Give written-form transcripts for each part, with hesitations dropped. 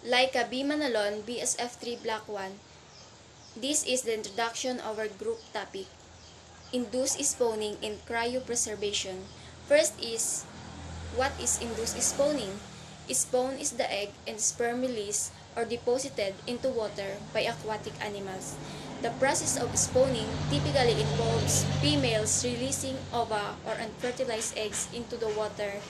Laika B. Manalon, BSF3 Block 1. This is the introduction of our group topic, induced spawning and cryopreservation. First is, what is induced spawning? Spawn is the egg and sperm released or deposited into water by aquatic animals. The process of spawning typically involves females releasing ova or unfertilized eggs into the water,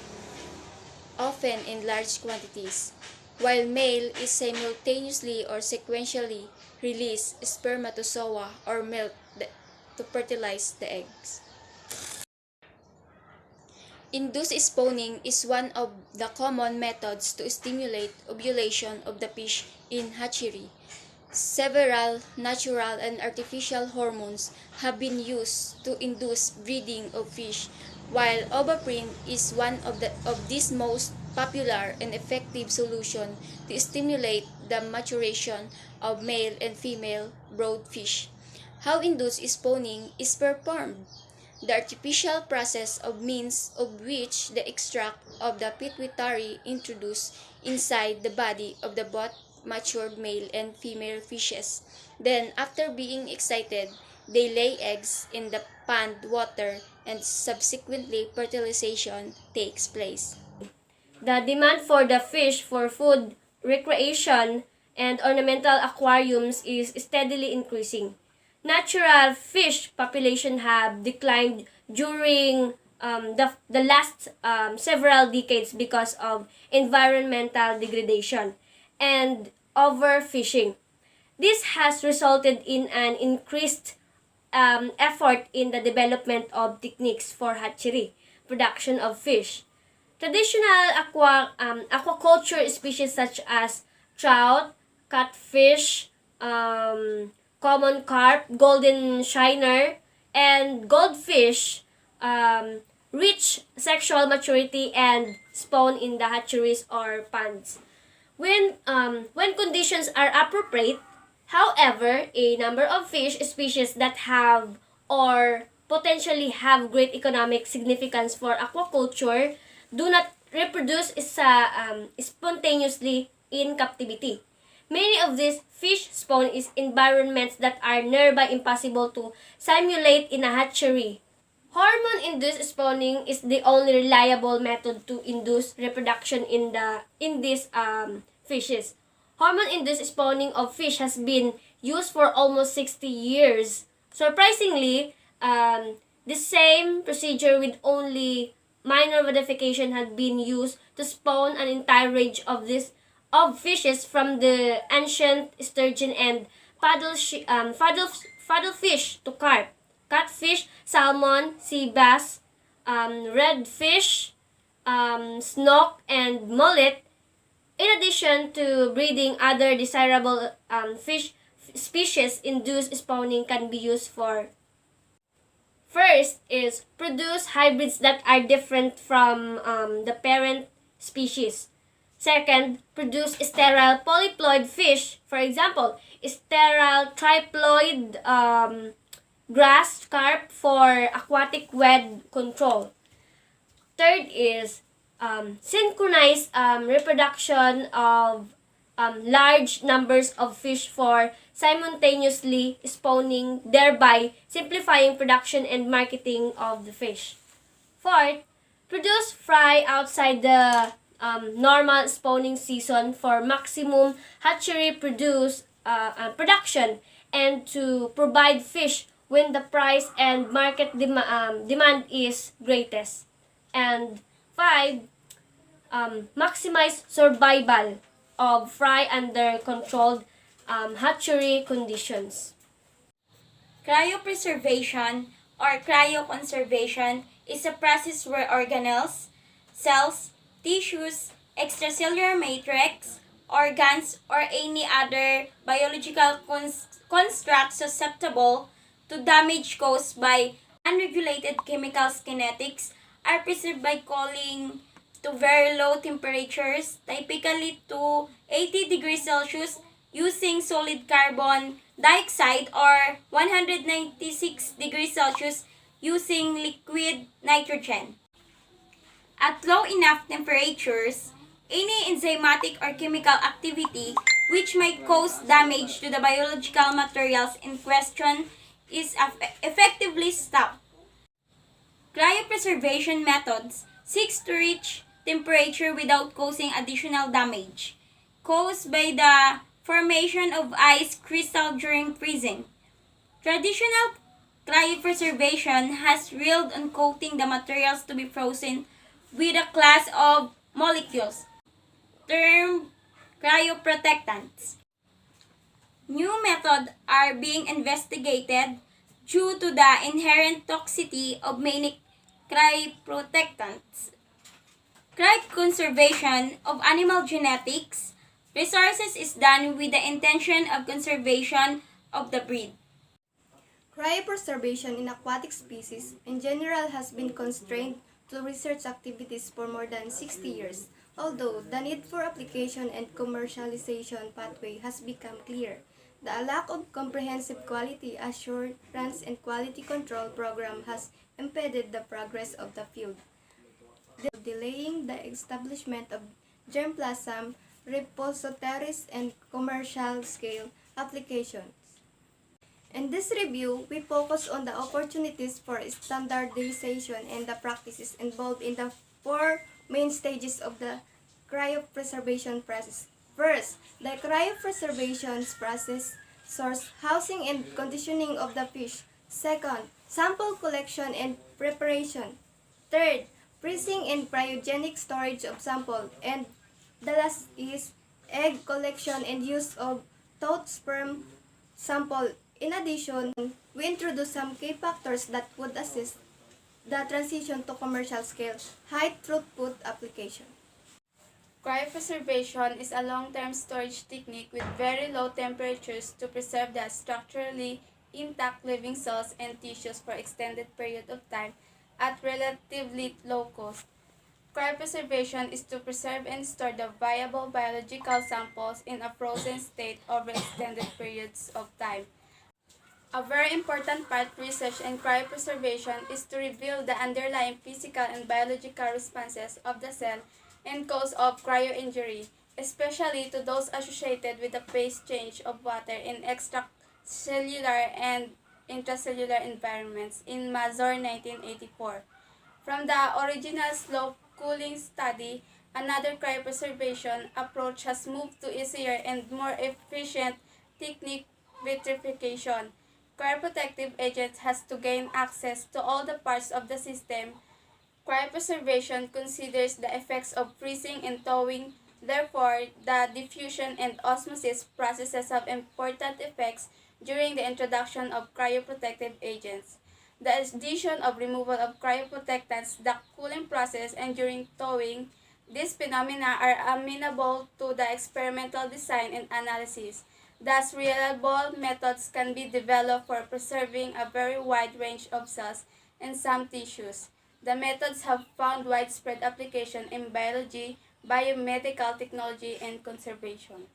often in large quantities, while male is simultaneously or sequentially release spermatozoa or milk to fertilize the eggs. Induced spawning is one of the common methods to stimulate ovulation of the fish in hatchery. Several natural and artificial hormones have been used to induce breeding of fish, while ovaprene is one of these most popular and effective solution to stimulate the maturation of male and female brood fish. How induced spawning is performed? The artificial process of means of which the extract of the pituitary introduced inside the body of the both matured male and female fishes. Then, after being excited, they lay eggs in the pond water and subsequently fertilization takes place. The demand for the fish for food, recreation, and ornamental aquariums is steadily increasing. Natural fish population have declined during the last several decades because of environmental degradation and overfishing. This has resulted in an increased effort in the development of techniques for hatchery, production of fish. Traditional aquaculture species such as trout, catfish, common carp, golden shiner, and goldfish reach sexual maturity and spawn in the hatcheries or ponds. When conditions are appropriate, however, a number of fish species that have or potentially have great economic significance for aquaculture do not reproduce spontaneously in captivity. Many of these fish spawn in environments that are nearby impossible to simulate in a hatchery. Hormone-induced spawning is the only reliable method to induce reproduction in these fishes. Hormone-induced spawning of fish has been used for almost 60 years. Surprisingly, the same procedure with only minor modification had been used to spawn an entire range of fishes from the ancient sturgeon and paddlefish to carp, catfish, salmon, sea bass, redfish, snook, and mullet. In addition to breeding other desirable fish species, induced spawning can be used for. First is produce hybrids that are different from the parent species. Second, produce sterile polyploid fish. For example, sterile triploid grass carp for aquatic weed control. Third is synchronized reproduction of large numbers of fish for simultaneously spawning, thereby simplifying production and marketing of the fish. Fourth, produce fry outside the normal spawning season for maximum hatchery production and to provide fish when the price and market demand is greatest. And 5, maximize survival of fry under controlled hatchery conditions. Cryopreservation or cryoconservation is a process where organelles, cells, tissues, extracellular matrix, organs, or any other biological construct susceptible to damage caused by unregulated chemical kinetics are preserved by cooling to very low temperatures, typically to 80 degrees Celsius, using solid carbon dioxide, or 196 degrees Celsius using liquid nitrogen. At low enough temperatures, Any enzymatic or chemical activity which might cause damage to the biological materials in question is effectively stopped. Cryopreservation methods seeks to reach temperature without causing additional damage caused by the formation of ice crystal during freezing. Traditional cryopreservation has relied on coating the materials to be frozen with a class of molecules termed cryoprotectants. New methods are being investigated due to the inherent toxicity of many cryoprotectants. Cryoconservation of animal genetics resources is done with the intention of conservation of the breed. Cryopreservation in aquatic species in general has been constrained to research activities for more than 60 years, although the need for application and commercialization pathway has become clear. The lack of comprehensive quality assurance and quality control program has impeded the progress of the field, delaying the establishment of germplasm repositories and commercial-scale applications. In this review, we focus on the opportunities for standardization and the practices involved in the four main stages of the cryopreservation process. First, the cryopreservation process, source, housing, and conditioning of the fish. Second, sample collection and preparation. Third, freezing and cryogenic storage of sample. And the last is egg collection and use of taught sperm sample. In addition, we introduce some key factors that would assist the transition to commercial scale, high throughput application. Cryopreservation is a long-term storage technique with very low temperatures to preserve the structurally intact living cells and tissues for extended period of time at relatively low cost. Cryopreservation is to preserve and store the viable biological samples in a frozen state over extended periods of time. A very important part of research in cryopreservation is to reveal the underlying physical and biological responses of the cell and cause of cryoinjury, especially to those associated with the phase change of water in extracellular and intracellular environments in Mazor 1984. From the original slow cooling study, another cryopreservation approach has moved to easier and more efficient technique, vitrification. Cryoprotective agent has to gain access to all the parts of the system. Cryopreservation considers the effects of freezing and thawing. Therefore, the diffusion and osmosis processes have important effects during the introduction of cryoprotective agents. The addition of removal of cryoprotectants, the cooling process, and during thawing, these phenomena are amenable to the experimental design and analysis. Thus, reliable methods can be developed for preserving a very wide range of cells and some tissues. The methods have found widespread application in biology, biomedical technology, and conservation.